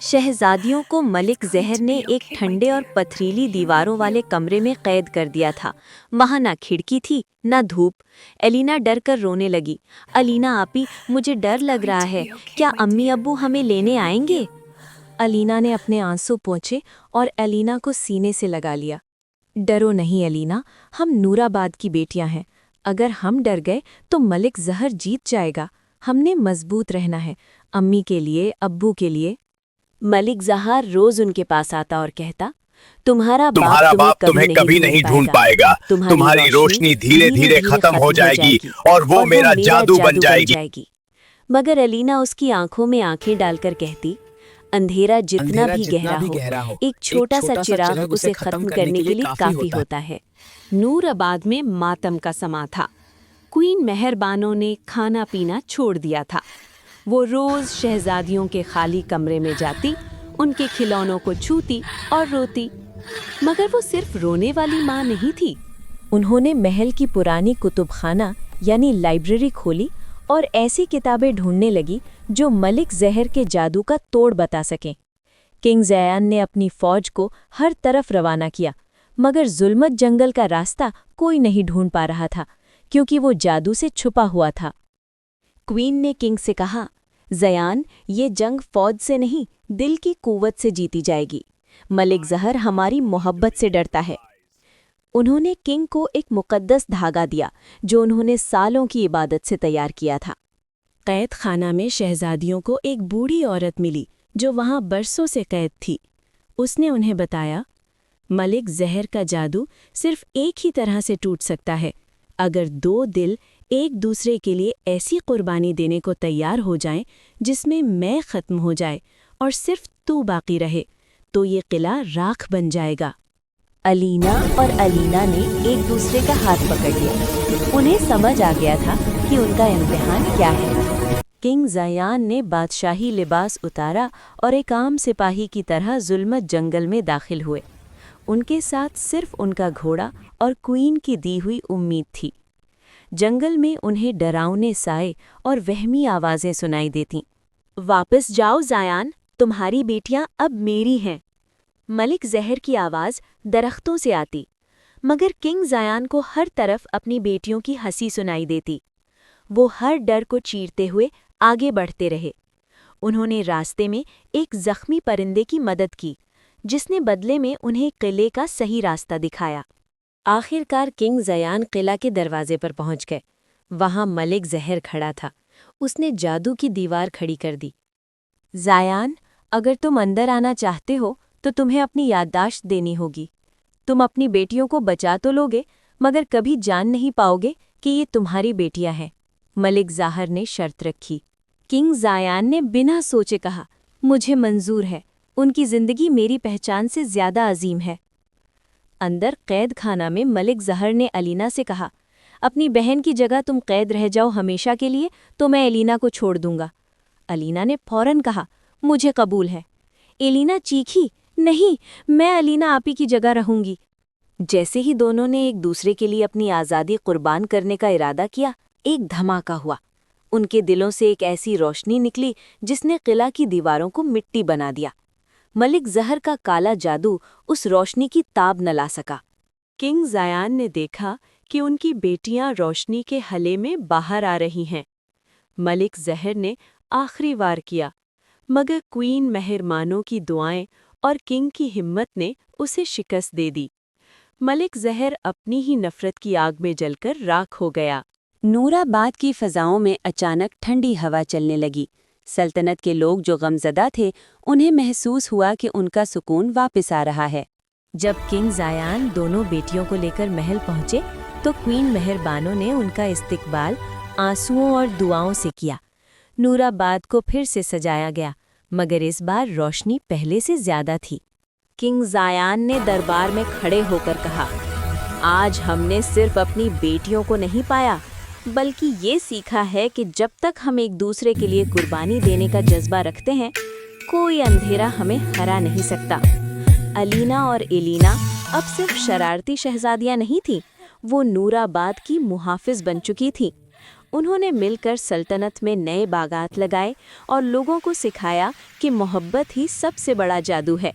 شہزادیوں کو ملک زہر نے ایک ٹھنڈے اور پتھریلی دیواروں والے کمرے میں قید کر دیا تھا۔ وہاں نہ کھڑکی تھی نہ دھوپ۔ الینا ڈر کر رونے لگی۔ الینا آپی، مجھے ڈر لگ رہا ہے، کیا امی ابو ہمیں لینے آئیں گے؟ الینا نے اپنے آنسو پوچھے اور الینا کو سینے سے لگا لیا۔ ڈرو نہیں الینا، ہم نور آباد کی بیٹیاں ہیں۔ اگر ہم ڈر گئے تو ملک زہر جیت جائے گا۔ ہم نے مضبوط رہنا ہے، امی کے لیے، ابو کے لیے۔ ملک زہر روز ان کے پاس آتا اور کہتا، تمہارا باپ تمہیں کبھی نہیں ڈھونڈ پائے گا، تمہاری روشنی دھیرے دھیرے ختم ہو جائے گی اور وہ میرا جادو بن جائے گی۔ مگر الینا اس کی آنکھوں میں آنکھیں ڈال کر کہتی، اندھیرا جتنا بھی گہرا ہو، ایک چھوٹا سا چراغ اسے ختم کرنے کے لیے کافی ہوتا ہے۔ نور آباد میں ماتم کا سما تھا۔ کوئین مہربانوں نے کھانا پینا چھوڑ دیا تھا۔ وہ روز شہزادیوں کے خالی کمرے میں جاتی، ان کے کھلونوں کو چھوتی اور روتی۔ مگر وہ صرف رونے والی ماں نہیں تھی۔ انہوں نے محل کی پرانی کتب خانہ یعنی لائبریری کھولی اور ایسی کتابیں ڈھونڈنے لگی جو ملک زہر کے جادو کا توڑ بتا سکیں۔ کنگ زیان نے اپنی فوج کو ہر طرف روانہ کیا، مگر ظلمت جنگل کا راستہ کوئی نہیں ڈھونڈ پا رہا تھا، کیونکہ وہ جادو سے چھپا ہوا تھا۔ کوئین نے کنگ سے کہا، زیان، یہ جنگ فوج سے نہیں، دل کی قوت سے جیتی جائے گی۔ ملک زہر ہماری محبت سے ڈرتا ہے۔ انہوں نے کنگ کو ایک مقدس دھاگا دیا جو انہوں نے سالوں کی عبادت سے تیار کیا تھا۔ قید خانہ میں شہزادیوں کو ایک بوڑھی عورت ملی جو وہاں برسوں سے قید تھی۔ اس نے انہیں بتایا، ملک زہر کا جادو صرف ایک ہی طرح سے ٹوٹ سکتا ہے، اگر دو دل ایک دوسرے کے لیے ایسی قربانی دینے کو تیار ہو جائیں جس میں ختم ہو جائے اور صرف تو باقی رہے، تو یہ قلعہ راکھ بن جائے گا۔ الینا اور الینا نے ایک دوسرے کا ہاتھ پکڑ لیا۔ انہیں سمجھ آ گیا تھا کہ ان کا امتحان کیا ہے۔ کنگ زیان نے بادشاہی لباس اتارا اور ایک عام سپاہی کی طرح ظلمت جنگل میں داخل ہوئے۔ ان کے ساتھ صرف ان کا گھوڑا اور کوئین کی دی ہوئی امید تھی۔ جنگل میں انہیں ڈراؤنے سائے اور وہمی آوازیں سنائی دیتیں۔ واپس جاؤ زیان، تمہاری بیٹیاں اب میری ہیں۔ ملک زہر کی آواز درختوں سے آتی، مگر کنگ زیان کو ہر طرف اپنی بیٹیوں کی ہنسی سنائی دیتی۔ وہ ہر ڈر کو چیرتے ہوئے آگے بڑھتے رہے۔ انہوں نے راستے میں ایک زخمی پرندے کی مدد کی، جس نے بدلے میں انہیں قلعے کا صحیح راستہ دکھایا۔ آخر کار کنگ زیان قلعہ کے دروازے پر پہنچ گئے۔ وہاں ملک زہر کھڑا تھا۔ اس نے جادو کی دیوار کھڑی کر دی۔ زیان، اگر تم اندر آنا چاہتے ہو تو تمہیں اپنی یادداشت دینی ہوگی۔ تم اپنی بیٹیوں کو بچا تو لوگے، مگر کبھی جان نہیں پاؤ گے کہ یہ تمہاری بیٹیاں ہیں۔ ملک زہر نے شرط رکھی۔ کنگ زیان نے بنا سوچے کہا، مجھے منظور ہے، ان کی زندگی میری پہچان سے زیادہ عظیم ہے۔ اندر قید خانہ میں ملک زہر نے الینا سے کہا، اپنی بہن کی جگہ تم قید رہ جاؤ ہمیشہ کے لیے تو میں الینا کو چھوڑ دوں گا۔ الینا نے فوراً کہا، مجھے قبول ہے۔ الینا چیخی، نہیں، میں الینا آپی کی جگہ رہوں گی۔ جیسے ہی دونوں نے ایک دوسرے کے لیے اپنی آزادی قربان کرنے کا ارادہ کیا، ایک دھماکہ ہوا۔ ان کے دلوں سے ایک ایسی روشنی نکلی جس نے قلعہ کی دیواروں کو مٹی بنا دیا۔ ملک زہر کا کالا جادو اس روشنی کی تاب نہ لا سکا۔ کنگ زیان نے دیکھا کہ ان کی بیٹیاں روشنی کے ہلے میں باہر آ رہی ہیں۔ ملک زہر نے آخری وار کیا، مگر کوئین مہرمانوں کی دعائیں اور کنگ کی ہمت نے اسے شکست دے دی۔ ملک زہر اپنی ہی نفرت کی آگ میں جل کر راکھ ہو گیا۔ نور آباد کی فضاؤں میں اچانک ٹھنڈی ہوا چلنے لگی۔ سلطنت کے لوگ جو غمزدہ تھے، انہیں محسوس ہوا کہ ان کا سکون واپس آ رہا ہے۔ جب کنگ زیان دونوں بیٹیوں کو لے کر محل پہنچے تو کوئین مہربانوں نے ان کا استقبال آنسوؤں اور دعاؤں سے کیا۔ نور آباد کو پھر سے سجایا گیا، مگر اس بار روشنی پہلے سے زیادہ تھی۔ کنگ زیان نے دربار میں کھڑے ہو کر کہا، آج ہم نے صرف اپنی بیٹیوں کو نہیں پایا، بلکہ یہ سیکھا ہے کہ جب تک ہم ایک دوسرے کے لیے قربانی دینے کا جذبہ رکھتے ہیں، کوئی اندھیرا ہمیں ہرا نہیں سکتا۔ الینا اور الینا اب صرف شرارتی شہزادیاں نہیں تھیں، وہ نور آباد کی محافظ بن چکی تھیں۔ انہوں نے مل کر سلطنت میں نئے باغات لگائے اور لوگوں کو سکھایا کہ محبت ہی سب سے بڑا جادو ہے۔